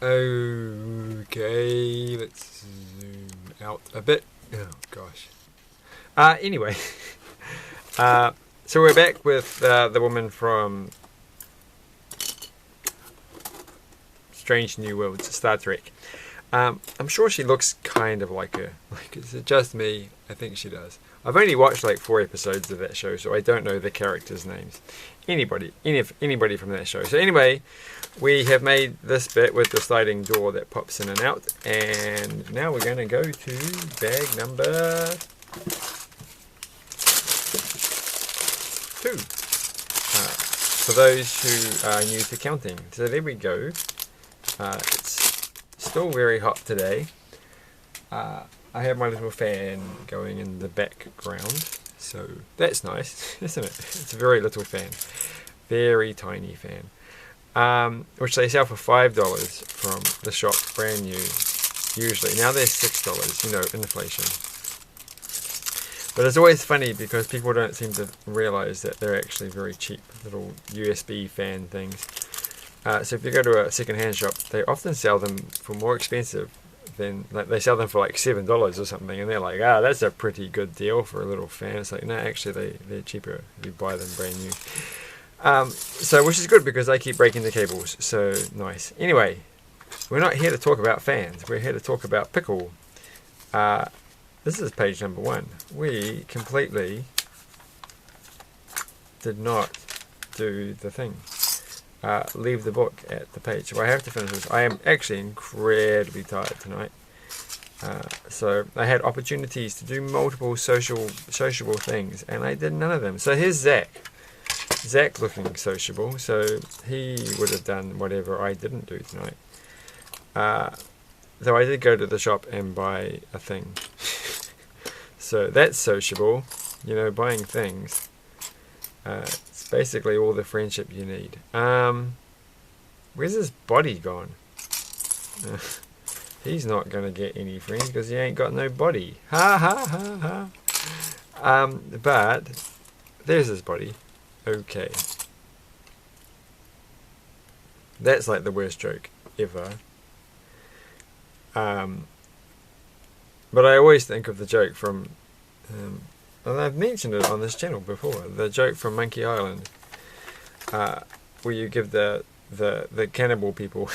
Okay, let's zoom out a bit. Oh gosh. Anyway, so we're back with the woman from Strange New Worlds, Star Trek. I'm sure she looks kind of like her. Like, is it just me? I think she does. I've only watched like 4 episodes of that show, so I don't know the characters' names. Anybody from that show. So anyway, we have made this bit with the sliding door that pops in and out, and now we're going to go to bag number 2. For those who are new to counting. So there we go. It's still very hot today. I have my little fan going in the background, so that's nice, isn't it? It's a very little fan, very tiny fan, which they sell for $5 from the shop, brand new. Usually now they're $6, you know, inflation. But it's always funny because people don't seem to realise that they're actually very cheap little USB fan things. So if you go to a second-hand shop, they often sell them for more expensive than, like, they sell them for like $7 or something, and they're like, that's a pretty good deal for a little fan. It's like, no, actually they're cheaper if you buy them brand new. So which is good because they keep breaking the cables, so nice. Anyway, we're not here to talk about fans, we're here to talk about Pickle. This is page number 1. We completely did not do the thing. Leave the book at the page. So I have to finish this. I am actually incredibly tired tonight. So I had opportunities to do multiple sociable things, and I did none of them. So here's Zach. Zach looking sociable, so he would have done whatever I didn't do tonight. Though I did go to the shop and buy a thing. So that's sociable, you know, buying things. It's basically all the friendship you need. Where's his body gone? He's not going to get any friends because he ain't got no body. Ha ha ha ha. But there's his body. Okay. That's like the worst joke ever. But I always think of the joke from, and I've mentioned it on this channel before, the joke from Monkey Island, where you give the cannibal people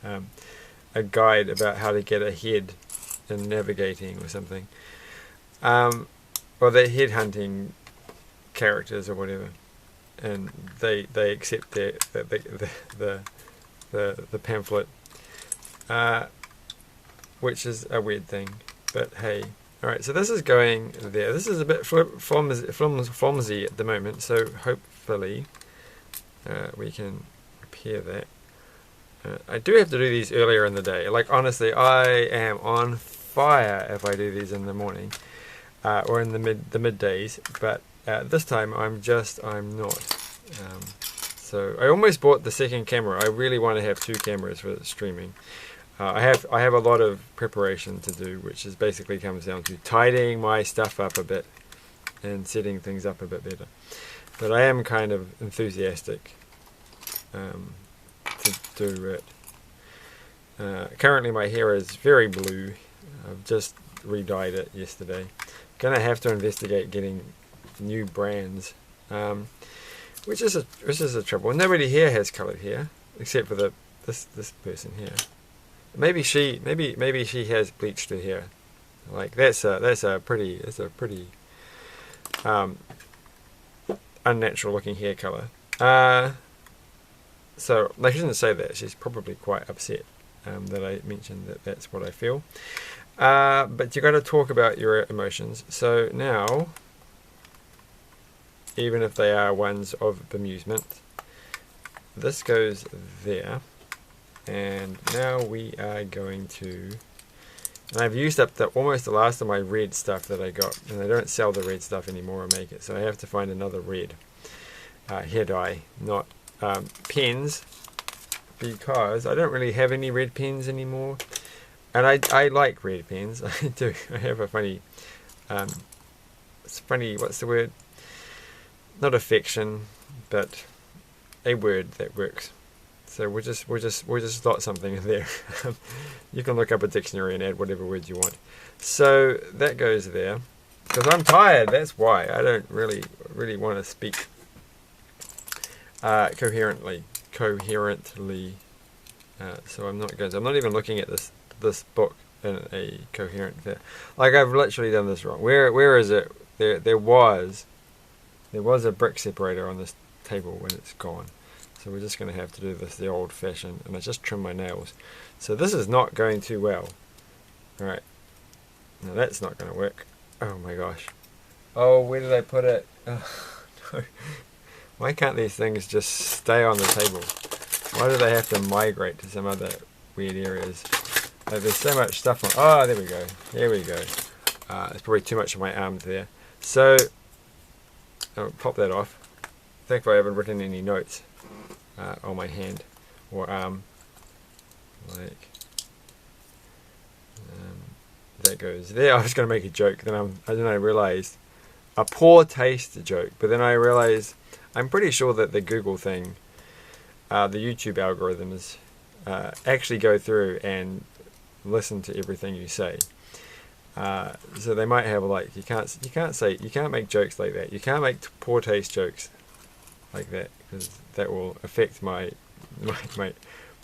a guide about how to get ahead in navigating or something, or they're headhunting characters or whatever, and they accept the pamphlet, which is a weird thing, but hey. Alright, so this is going there. This is a bit flimsy at the moment, so hopefully we can repair that. I do have to do these earlier in the day. Like, honestly, I am on fire if I do these in the morning, or in the middays, but this time I'm not. So I almost bought the second camera. I really want to have 2 cameras for streaming. I have a lot of preparation to do, which is basically comes down to tidying my stuff up a bit and setting things up a bit better. But I am kind of enthusiastic to do it. Currently my hair is very blue. I've just re-dyed it yesterday. Gonna have to investigate getting new brands, which is a trouble. Nobody here has coloured hair except for this person here. Maybe she has bleached her hair. Like, that's a pretty unnatural looking hair colour. So I shouldn't say that. She's probably quite upset that I mentioned that's what I feel. But you got to talk about your emotions. So now, even if they are ones of bemusement, this goes there. And now we are going to, and I've used up almost the last of my red stuff that I got, and they don't sell the red stuff anymore or make it, so I have to find another red hair dye, not pens, because I don't really have any red pens anymore, and I like red pens. I do. I have a funny, it's funny, what's the word? Not affection, but a word that works. So we'll just slot something in there. You can look up a dictionary and add whatever words you want. So that goes there. Because I'm tired, that's why. I don't really want to speak coherently. So I'm not even looking at this book in a coherent fit. Like, I've literally done this wrong. Where is it? There was a brick separator on this table when it's gone. So we're just going to have to do this the old-fashioned, and I just trim my nails. So this is not going too well. Alright. Now that's not going to work. Oh my gosh. Oh, where did I put it? Oh, no. Why can't these things just stay on the table? Why do they have to migrate to some other weird areas? Like, there's so much stuff on... Oh, there we go. There we go. It's probably too much of my arms there. So, I'll pop that off. Thankfully I haven't written any notes on my hand or arm. Like, that goes there. I was going to make a joke, then I realised a poor taste joke, but then I realised I'm pretty sure that the Google thing, the YouTube algorithms, actually go through and listen to everything you say. So they might have, like, you can't make jokes like that. You can't make poor taste jokes like that, because that will affect my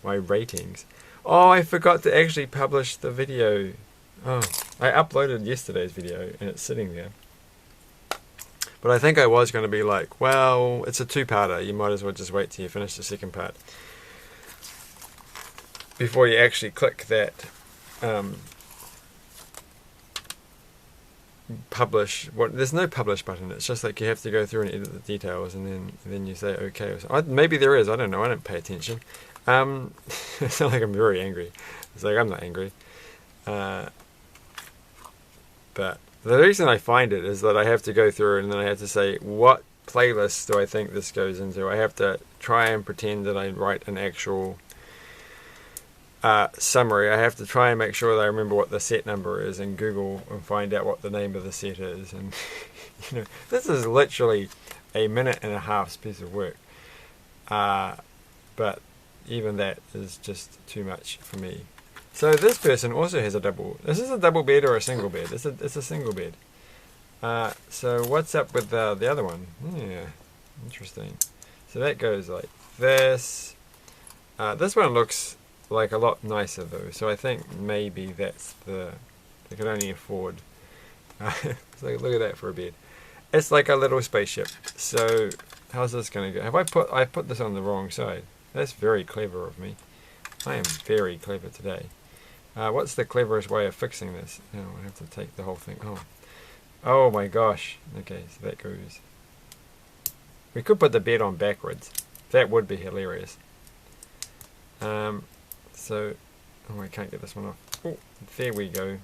ratings. Oh, I forgot to actually publish the video. Oh, I uploaded yesterday's video and it's sitting there. But I think I was going to be like, well, it's a two-parter. You might as well just wait till you finish the second part before you actually click that publish. There's no publish button. It's just like you have to go through and edit the details, and then you say okay. Maybe there is. I don't know. I don't pay attention. It's not like I'm very angry. It's like I'm not angry. But the reason I find it is that I have to go through and then I have to say, what playlist do I think this goes into? I have to try and pretend that I write an actual summary. I have to try and make sure that I remember what the set number is in Google and find out what the name of the set is. And this is literally a 1.5-minute piece of work. But even that is just too much for me. So this person also has a double. This is a double bed or a single bed? It's a single bed. So what's up with the other one? Yeah, interesting. So that goes like this. This one looks like a lot nicer though. So I think maybe that's they could only afford. So look at that for a bed. It's like a little spaceship. So how's this going to go? I put this on the wrong side? That's very clever of me. I am very clever today. What's the cleverest way of fixing this? Oh, I have to take the whole thing. Oh my gosh. Okay, so that goes. We could put the bed on backwards. That would be hilarious. So, I can't get this one off. Oh, there we go.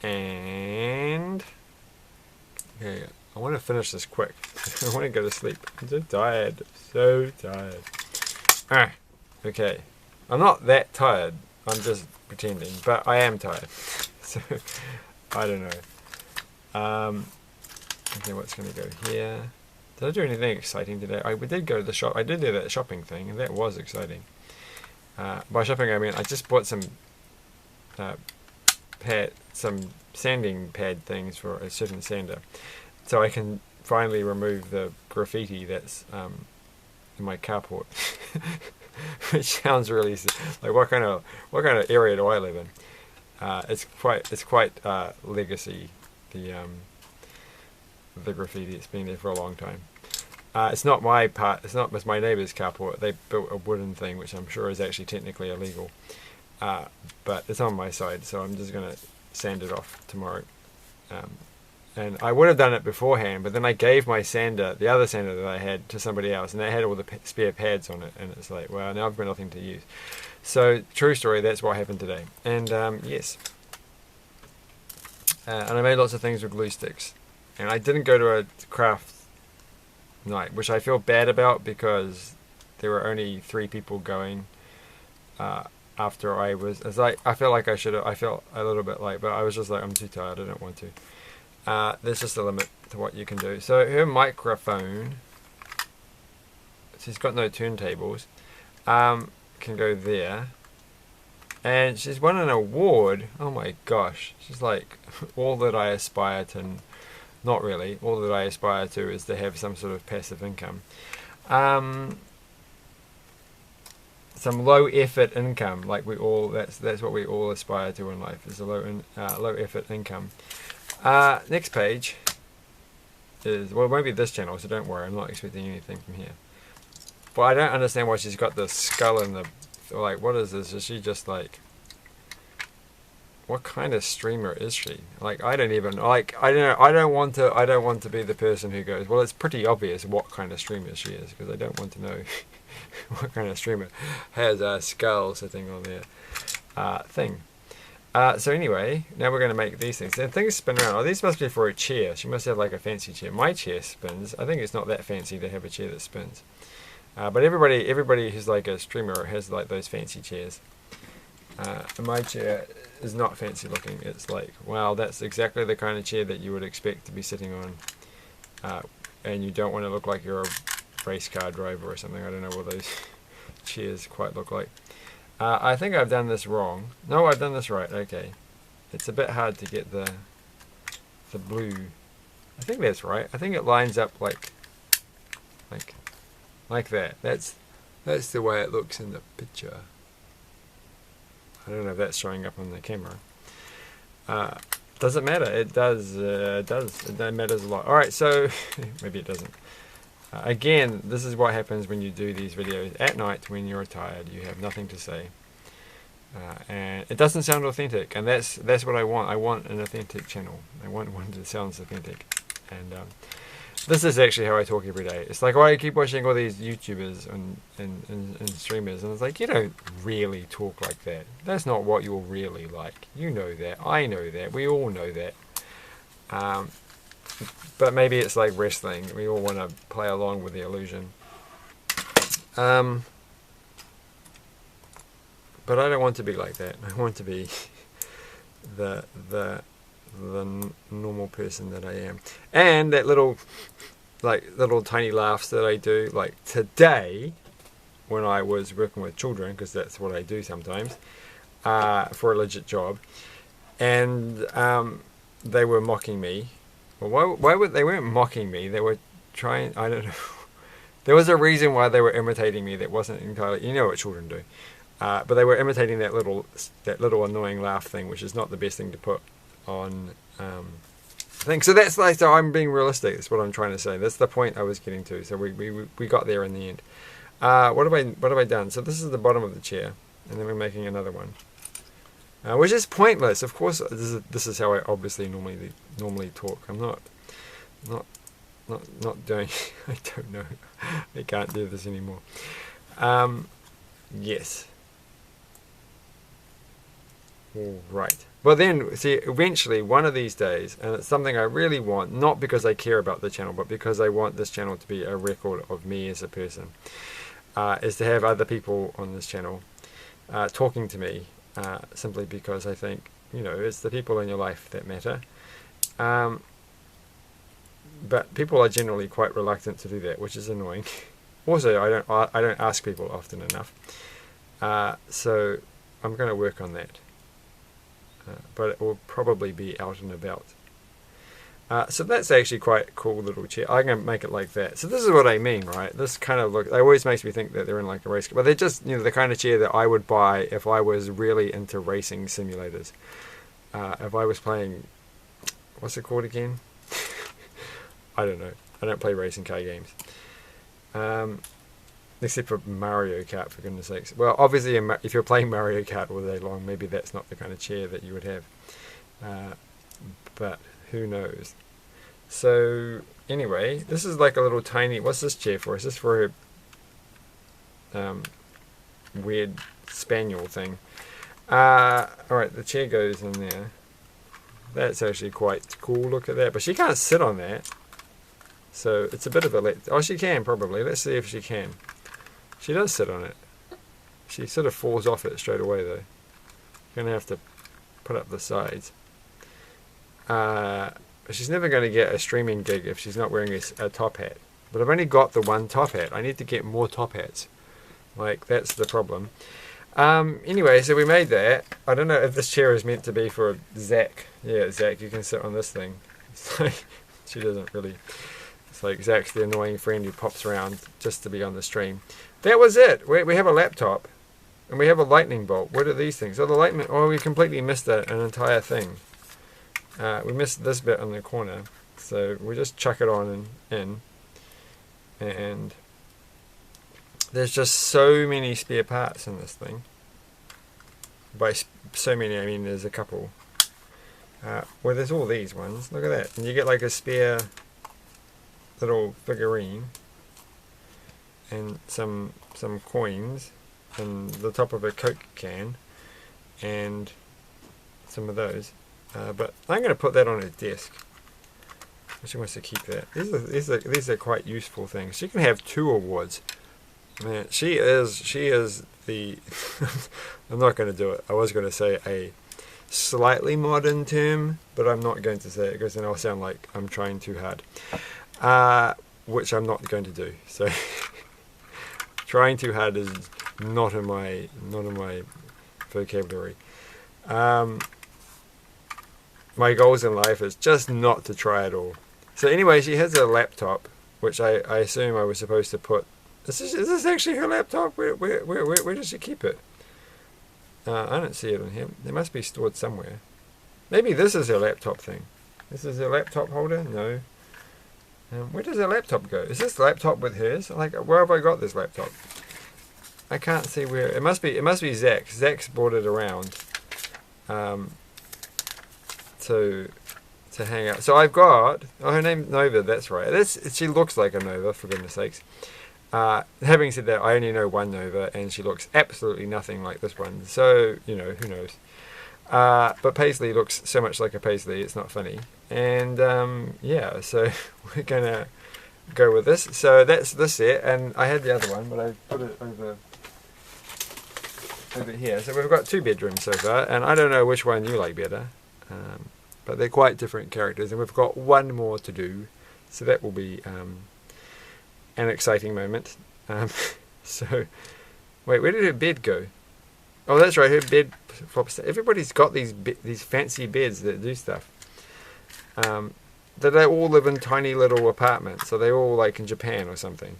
And okay, I want to finish this quick. I want to go to sleep. I'm so tired. So tired. Okay. I'm not that tired. I'm just pretending, but I am tired. So I don't know. Okay, what's going to go here? Did I do anything exciting today? We did go to the shop. I did do that shopping thing, and that was exciting. By shopping, I mean I just bought some sanding pad things for a certain sander, so I can finally remove the graffiti that's in my carport. Which sounds really like what kind of area do I live in? It's quite legacy. The graffiti. It's been there for a long time. It's not my part. It's my neighbour's carport. They built a wooden thing, which I'm sure is actually technically illegal. But it's on my side, so I'm just gonna sand it off tomorrow. And I would have done it beforehand, but then I gave my sander, the other sander that I had, to somebody else, and they had all the spare pads on it, and it's like, well, now I've got nothing to use. So, true story, that's what happened today. And, yes. And I made lots of things with glue sticks. And I didn't go to a craft night, which I feel bad about, because there were only 3 people going after I was... I felt like I should have... I felt a little bit late, but I was just like, I'm too tired, I don't want to. There's just a limit to what you can do. So her microphone, she's got no turntables. can go there. And she's won an award. Oh my gosh. She's like, all that I aspire to, not really, all that I aspire to is to have some sort of passive income. Some low effort income, like we all, that's what we all aspire to in life, is a low effort income. Next page is, well, it won't be this channel, so don't worry, I'm not expecting anything from here. But I don't understand why she's got the skull in the, like, what is this? Is she just like, what kind of streamer is she? Like, I don't even, like, I don't want to be the person who goes, well, it's pretty obvious what kind of streamer she is, because I don't want to know what kind of streamer has a skull sitting on their thing. So anyway, now we're going to make these things. And things spin around. Oh, these must be for a chair. She must have like a fancy chair. My chair spins. I think it's not that fancy to have a chair that spins. But everybody who's like a streamer has like those fancy chairs. And my chair is not fancy looking. It's like, wow, that's exactly the kind of chair that you would expect to be sitting on. And you don't want to look like you're a race car driver or something. I don't know what those chairs quite look like. I think I've done this wrong. No, I've done this right. Okay. It's a bit hard to get the blue. I think that's right. I think it lines up like that. That's the way it looks in the picture. I don't know if that's showing up on the camera. Doesn't matter. It does. It matters a lot. All right. So maybe it doesn't. Again, this is what happens when you do these videos at night when you're tired. You have nothing to say, and it doesn't sound authentic. And that's what I want. I want an authentic channel. I want one that sounds authentic. And this is actually how I talk every day. It's like, oh, I keep watching all these YouTubers and streamers, and it's like, you don't really talk like that. That's not what you're really like. You know that. I know that. We all know that. But maybe it's like wrestling. We all want to play along with the illusion. But I don't want to be like that. I want to be the normal person that I am. And that little tiny laughs that I do, like today, when I was working with children, because that's what I do sometimes, for a legit job, and they were mocking me. Well, why would they weren't mocking me? They were trying. I don't know. There was a reason why they were imitating me. That wasn't entirely. You know what children do, but they were imitating that little annoying laugh thing, which is not the best thing to put on thing. So that's like. So I'm being realistic. That's what I'm trying to say. That's the point I was getting to. So we got there in the end. What have I done? So this is the bottom of the chair, and then we're making another one. Which is pointless. Of course, this is how I obviously normally talk. I'm not doing. I don't know. I can't do this anymore. Yes. All right. Well then, see, eventually one of these days, and it's something I really want, not because I care about the channel, but because I want this channel to be a record of me as a person, is to have other people on this channel talking to me. Simply because I think, you know, it's the people in your life that matter. But people are generally quite reluctant to do that, which is annoying. Also, I don't ask people often enough. So I'm going to work on that. But it will probably be out and about. So that's actually quite a cool little chair. I'm going to make it like that. So this is what I mean, right? This kind of look, it always makes me think that they're in like a race car. But they're just, you know, the kind of chair that I would buy if I was really into racing simulators. If I was playing, what's it called again? I don't know. I don't play racing car games. Except for Mario Kart, for goodness sakes. Well, obviously, if you're playing Mario Kart all day long, maybe that's not the kind of chair that you would have. But who knows? So anyway, this is like a little tiny. What's this chair for? Is this for a weird spaniel thing? All right, the chair goes in there. That's actually quite cool. Look at that. But she can't sit on that, so it's a bit of a oh, she can probably. Let's see if she can. She does sit on it. She sort of falls off it straight away though. You're gonna have to put up the sides. She's never going to get a streaming gig if she's not wearing a top hat. But I've only got the one top hat. I need to get more top hats. Like, that's the problem. Anyway, so we made that. I don't know if this chair is meant to be for Zach. Yeah, Zach, you can sit on this thing. It's like, she doesn't really... It's like Zach's the annoying friend who pops around just to be on the stream. That was it. We have a laptop. And we have a lightning bolt. What are these things? Oh, the lightning... Oh, we completely missed an entire thing. We missed this bit on the corner. So we just chuck it on and in. And... There's just so many spare parts in this thing. By so many, I mean there's a couple. Well, there's all these ones. Look at that. And you get like a spare little figurine. And some coins. And the top of a Coke can. And some of those. But I'm going to put that on her desk. She wants to keep that. These are quite useful things. She can have 2 awards. Man, she is the... I'm not going to do it. I was going to say a slightly modern term, but I'm not going to say it because then I'll sound like I'm trying too hard. Which I'm not going to do. So, trying too hard is not in my vocabulary. My goals in life is just not to try at all. So anyway, she has a laptop, which I assume I was supposed to put... Is this actually her laptop? Where does she keep it? I don't see it in here. It must be stored somewhere. Maybe this is her laptop thing. This is her laptop holder? No. Where does her laptop go? Is this laptop with hers? Like, where have I got this laptop? I can't see where. It must be Zach. Zach's brought it around. To hang out. So I've got... Oh, her name's Nova. That's right. She looks like a Nova, for goodness sakes. Having said that, I only know one Nova, and she looks absolutely nothing like this one. So, you know, who knows. But Paisley looks so much like a Paisley, it's not funny. And, yeah, so we're going to go with this. So that's this set, and I had the other one, but I put it over here. So we've got 2 bedrooms so far, and I don't know which one you like better. But they're quite different characters, and we've got one more to do. So that will be... an exciting moment. So, wait, where did her bed go? Oh, that's right, her bed flops. Everybody's got these fancy beds that do stuff. That they all live in tiny little apartments, so they all like in Japan or something.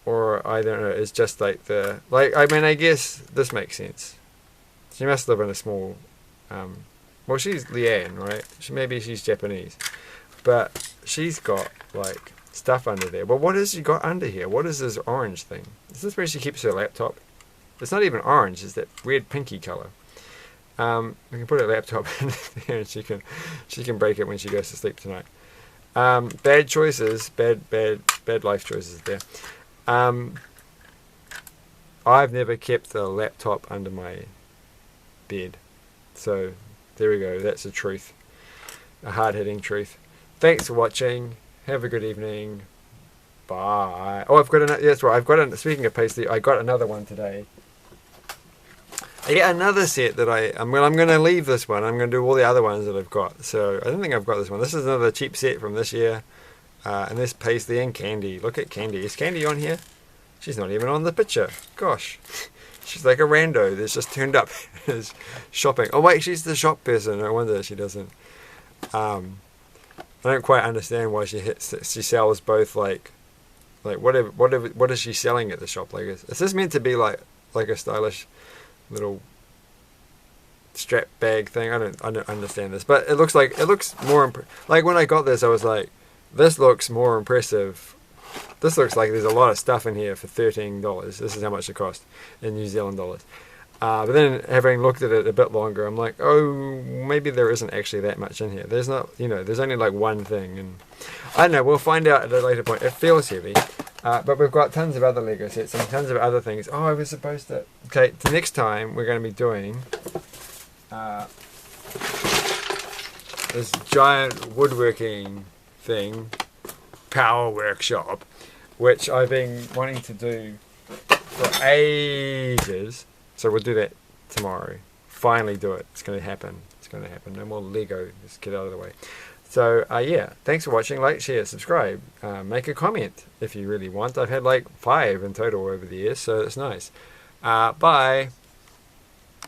Or I don't know. It's just like I mean, I guess this makes sense. She must live in a small. Well, she's Leanne, right? Maybe she's Japanese, but she's got like stuff under there. But what has she got under here? What is this orange thing? Is this where she keeps her laptop? It's not even orange. It's that weird pinky color. We can put her laptop in there, and she can break it when she goes to sleep tonight. Bad choices, bad life choices there. I've never kept a laptop under my bed, so there we go. That's the truth, a hard-hitting truth. Thanks for watching. Have a good evening. Bye. Oh, I've got another. That's right. Speaking of Paisley, I got another one today. I get another set that I'm going to leave this one. I'm going to do all the other ones that I've got. So I don't think I've got this one. This is another cheap set from this year. And this Paisley and Candy. Look at Candy. Is Candy on here? She's not even on the picture. Gosh. She's like a rando that's just turned up as shopping. Oh wait, she's the shop person. No wonder she doesn't. I don't quite understand why she sells both what is she selling at the shop? Like, is this meant to be like a stylish little strap bag thing? I don't understand this, but it looks more like when I got this, I was like, this looks more impressive. This looks like there's a lot of stuff in here for $13. This is how much it cost in New Zealand dollars. But then having looked at it a bit longer, I'm like, oh, maybe there isn't actually that much in here. There's not, there's only like one thing, and I don't know. We'll find out at a later point. It feels heavy, but we've got tons of other Lego sets and tons of other things. Oh, I was supposed to. Okay, the next time we're going to be doing this giant woodworking thing, Power Workshop, which I've been wanting to do for ages. So we'll do that tomorrow. Finally do it. It's going to happen. It's going to happen. No more Lego. Just get out of the way. So yeah, thanks for watching. Like, share, subscribe, make a comment if you really want. I've had like 5 in total over the years, so it's nice. Bye.